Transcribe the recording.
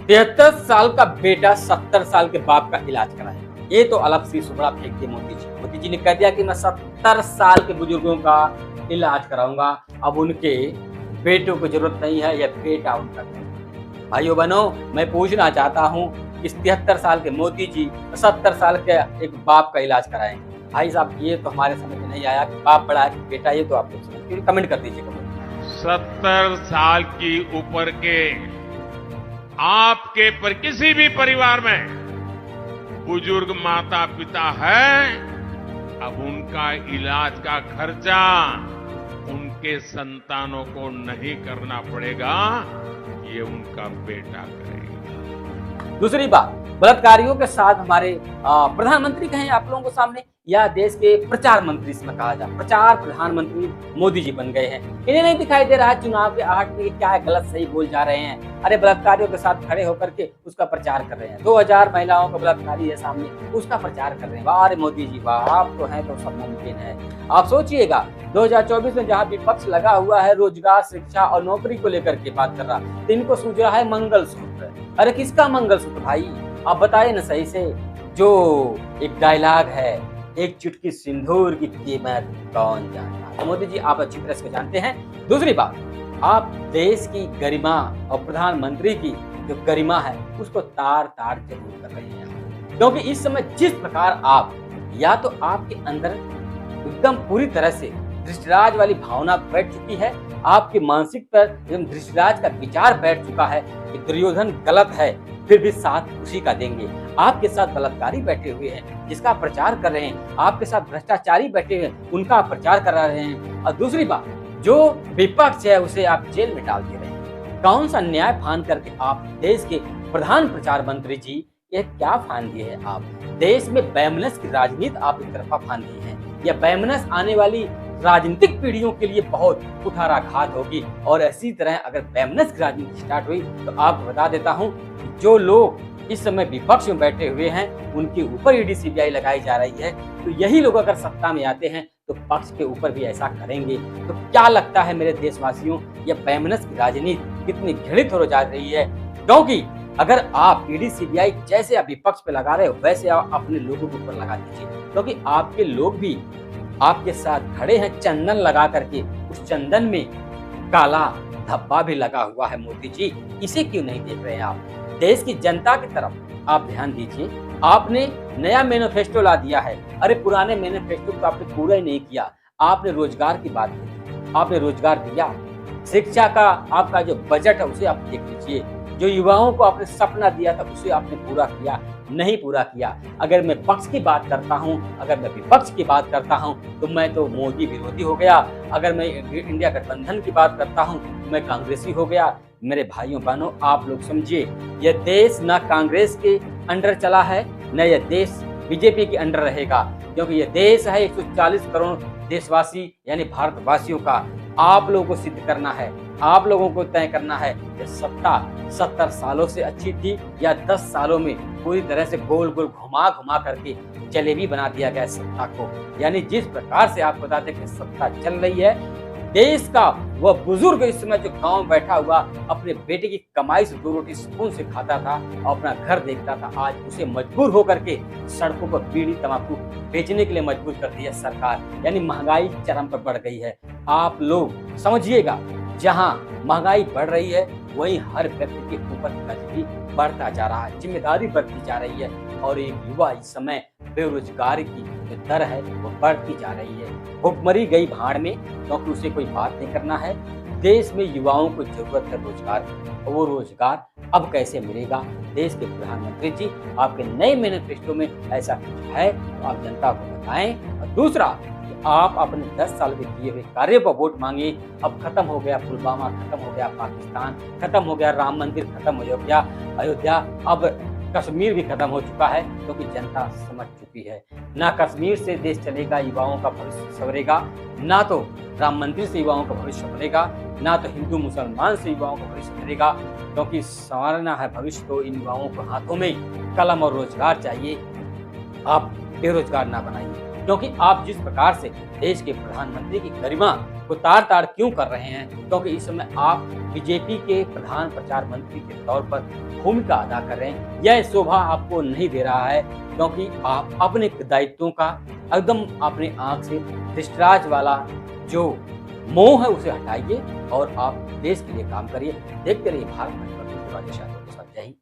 73 साल का बेटा 70 साल के बाप का इलाज कराएगा। ये तो अलग सी सुबड़ा फेंक दी मोदी जी। मोदी जी ने कह दिया कि मैं 70 साल के बुजुर्गों का इलाज कराऊंगा। अब उनके बेटों को जरूरत नहीं है, यह बेटा उनका करेगा। भाइयों बहनों, मैं पूछना चाहता हूँ, इस 73 साल के मोदी जी 70 साल के एक बाप का इलाज कराएंगे। भाई साहब, ये तो हमारे समझ में नहीं आया कि बाप बड़ा है कि बेटा। ये तो आप लोग समझ, कमेंट कर दीजिए कमेंट। 70 साल की ऊपर के आपके पर किसी भी परिवार में बुजुर्ग माता पिता है, अब उनका इलाज का खर्चा उनके संतानों को नहीं करना पड़ेगा, ये उनका बेटा करेगा। दूसरी बात, बलात्कारियों के साथ हमारे प्रधानमंत्री कहें आप लोगों को सामने, या देश के प्रचार मंत्री इसमें कहा जाए, प्रचार प्रधानमंत्री मोदी जी बन गए हैं। इन्हें नहीं दिखाई दे रहा है चुनाव के आहट में क्या है, गलत सही बोल जा रहे हैं। अरे बलात्कारियों के साथ खड़े होकर के उसका प्रचार कर रहे हैं। 2000 महिलाओं का बलात्कारी है सामने, उसका प्रचार कर रहे हैं। वाह रे मोदी जी वाह, आप तो हैं तो सब मुमकिन है। आप सोचिएगा 2024 में जहाँ विपक्ष लगा हुआ है रोजगार, शिक्षा और नौकरी को लेकर के बात कर रहा, तो इनको सूझ रहा है मंगलसूत्र। अरे किसका मंगलसूत्र भाई, आप बताइए ना सही से। जो एक डायलॉग है, एक चुटकी सिंदूर की कीमत कौन जानता है। मोदी जी आप अच्छी तरह से जानते हैं। दूसरी बात, आप देश की गरिमा और प्रधानमंत्री की जो गरिमा है उसको तार तार जरूर कर रहे हैं, क्योंकि इस समय जिस प्रकार आप, या तो आपके अंदर एकदम पूरी तरह से धृष्टराज वाली भावना बैठ चुकी है, आपके मानसिक पर एकदम धृष्टराज का विचार बैठ चुका है कि दुर्योधन गलत है फिर भी साथ उसी का देंगे। आपके साथ बलात्कारी बैठे हुए हैं जिसका प्रचार कर रहे हैं, आपके साथ भ्रष्टाचारी बैठे हुए हैं उनका प्रचार कर रहे हैं। और दूसरी बात, जो विपक्ष है उसे आप जेल में डाल दे रहे हैं। कौन सा न्याय फान करके आप देश के प्रधान प्रचार मंत्री जी, ये क्या फान दिए हैं आप? देश में बैमनस की राजनीति आप एक तरफा फान दी है। यह बैमनस आने वाली राजनीतिक पीढ़ियों के लिए बहुत कुठाराघात होगी। और इसी तरह अगर बैमनस की राजनीति स्टार्ट हुई तो आपको बता देता हूं, जो लोग इस समय विपक्ष में बैठे हुए हैं उनके ऊपर ईडी सीबीआई लगाई जा रही है। तो यही लोग अगर सत्ता में आते हैं तो पक्ष के ऊपर भी ऐसा करेंगे। तो क्या लगता है मेरे देशवासियों, यह बैमनस की राजनीति कितनी घृणित हो जा रही है? क्योंकि अगर आप ईडी सीबीआई जैसे आप विपक्ष पे लगा रहे हो, वैसे आप अपने लोगों के ऊपर लगा दीजिए, क्योंकि आपके लोग भी आपके साथ खड़े हैं। चंदन लगा करके, उस चंदन में काला धब्बा भी लगा हुआ है। मोदी जी, इसे क्यों नहीं देख रहे हैं आप? देश की जनता की तरफ आप ध्यान दीजिए। आपने नया मैनिफेस्टो ला दिया है। अरे पुराने मैनिफेस्टो को आपने पूरा ही नहीं किया। आपने रोजगार की बात की, आपने रोजगार दिया। शिक्षा का आपका जो बजट है उसे आप देख लीजिए। जो युवाओं को आपने सपना दिया था उसे आपने पूरा किया, नहीं पूरा किया। अगर मैं पक्ष की बात करता हूं, अगर मैं विपक्ष की बात करता हूं तो मैं तो मोदी विरोधी हो गया। अगर मैं इंडिया गठबंधन की बात करता हूं तो मैं कांग्रेसी हो गया। मेरे भाइयों बहनों, आप लोग समझिए, यह देश ना कांग्रेस के अंडर चला है, न यह देश बीजेपी के अंडर रहेगा, क्योंकि यह देश है 140 करोड़ देशवासी यानी भारतवासियों का। आप लोगों को सिद्ध करना है, आप लोगों को तय करना है कि सत्ता 70 सालों से अच्छी थी या 10 सालों में पूरी तरह से गोल गोल घुमा घुमा करके जलेबी बना दिया गया सत्ता को। यानी जिस प्रकार से आप बताते कि सत्ता चल रही है, देश का वह बुजुर्ग इस समय जो गांव में बैठा हुआ अपने बेटे की कमाई से 2 रोटी सुकून से खाता था और अपना घर देखता था, आज उसे मजबूर होकर के सड़कों पर बीड़ी तंबाकू बेचने के लिए मजबूर कर दिया सरकार। यानी महंगाई चरम पर बढ़ गई है। आप लोग समझिएगा, जहां महंगाई बढ़ रही है वहीं हर व्यक्ति के ऊपर कर्ज भी बढ़ता जा रहा है, जिम्मेदारी बढ़ती जा रही है। और एक युवा इस समय बेरोजगारी की जो दर है वो बढ़ती जा रही है। भुखमरी गई भाड़ में, क्योंकि उसे कोई बात नहीं करना है। देश में युवाओं को जरूरत है रोजगार, और वो रोजगार अब कैसे मिलेगा? देश के प्रधानमंत्री जी, आपके नए मैनिफेस्टो में ऐसा कुछ है तो आप जनता को बताएं। और दूसरा, आप अपने 10 साल के किए हुए कार्य पर वोट मांगे। अब खत्म हो गया पुलवामा, खत्म हो गया पाकिस्तान, खत्म हो गया राम मंदिर, खत्म हो गया अयोध्या, अब कश्मीर भी खत्म हो चुका है, क्योंकि जनता समझ चुकी है। ना कश्मीर से देश चलेगा, युवाओं का भविष्य संवरेगा, ना तो राम मंदिर से युवाओं का भविष्य बनेगा, ना तो हिंदू मुसलमान से युवाओं का भविष्य बनेगा। क्योंकि संवारना है भविष्य तो इन युवाओं को हाथों में कलम और रोजगार चाहिए। आप बेरोजगार ना बनाइए, क्योंकि आप जिस प्रकार से देश के प्रधानमंत्री की गरिमा को ताड़ ताड़ क्यों कर रहे हैं, क्योंकि इस समय आप बीजेपी के प्रधान प्रचार मंत्री के तौर पर भूमिका अदा कर रहे हैं। यह शोभा आपको नहीं दे रहा है, क्योंकि आप अपने दायित्वों का एकदम अपने आंख से धृष्टराज वाला जो मोह है उसे हटाइए और आप देश के लिए काम करिए। देखते रहिए भारत मंच पर। जय हिंद।